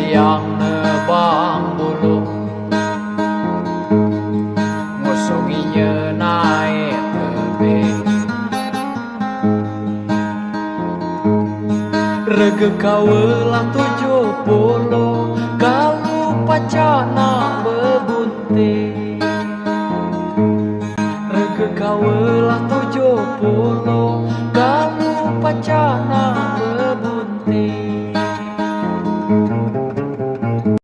yang nebang bulu ngusunginya naik tebing rege kaulah 70 kalau pacana bebunting rege kaulah 70 kalau pacana bebunting